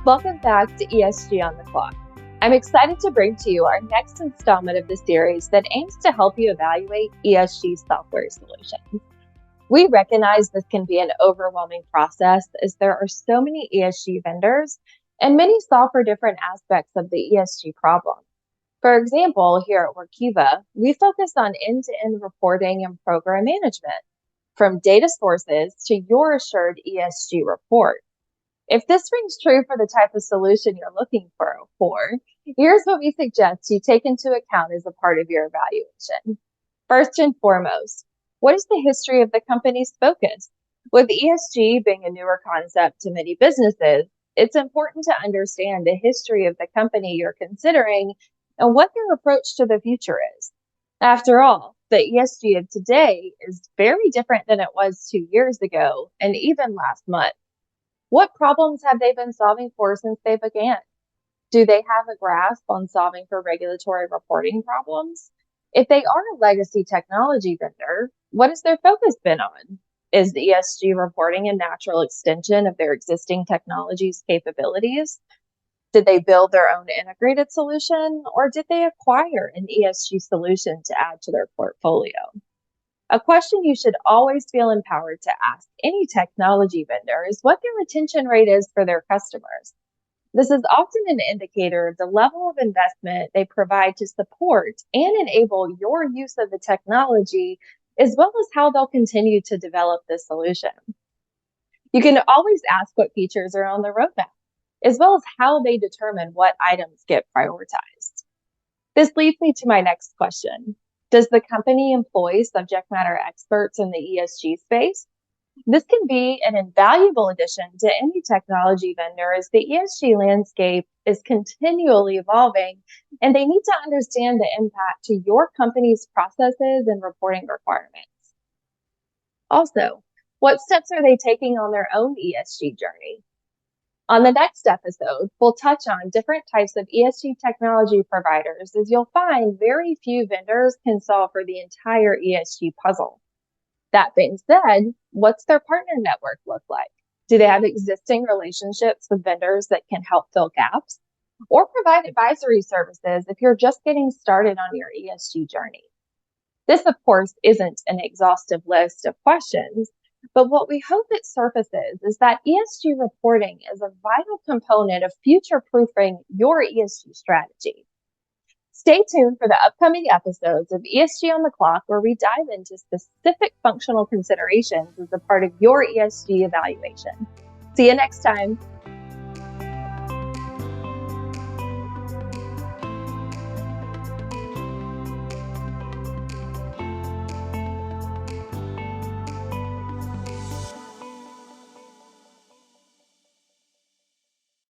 Welcome back to ESG on the Clock. I'm excited to bring to you our next installment of the series that aims to help you evaluate ESG software solutions. We recognize this can be an overwhelming process as there are so many ESG vendors and many solve for different aspects of the ESG problem. For example, here at Workiva, we focus on end-to-end reporting and program management, from data sources to your assured ESG report. If this rings true for the type of solution you're looking for, here's what we suggest you take into account as a part of your evaluation. First and foremost, what is the history of the company's focus? With ESG being a newer concept to many businesses, it's important to understand the history of the company you're considering and what their approach to the future is. After all, the ESG of today is very different than it was 2 years ago and even last month. What problems have they been solving for since they began? Do they have a grasp on solving for regulatory reporting problems? If they are a legacy technology vendor, what has their focus been on? Is the ESG reporting a natural extension of their existing technology's capabilities? Did they build their own integrated solution, or did they acquire an ESG solution to add to their portfolio? A question you should always feel empowered to ask any technology vendor is what their retention rate is for their customers. This is often an indicator of the level of investment they provide to support and enable your use of the technology, as well as how they'll continue to develop the solution. You can always ask what features are on the roadmap, as well as how they determine what items get prioritized. This leads me to my next question. Does the company employ subject matter experts in the ESG space? This can be an invaluable addition to any technology vendor as the ESG landscape is continually evolving and they need to understand the impact to your company's processes and reporting requirements. Also, what steps are they taking on their own ESG journey? On the next episode, we'll touch on different types of ESG technology providers, as you'll find very few vendors can solve for the entire ESG puzzle. That being said, what's their partner network look like? Do they have existing relationships with vendors that can help fill gaps? Or provide advisory services if you're just getting started on your ESG journey? This, of course, isn't an exhaustive list of questions, but what we hope it surfaces is that ESG reporting is a vital component of future-proofing your ESG strategy. Stay tuned for the upcoming episodes of ESG on the Clock, where we dive into specific functional considerations as a part of your ESG evaluation. See you next time.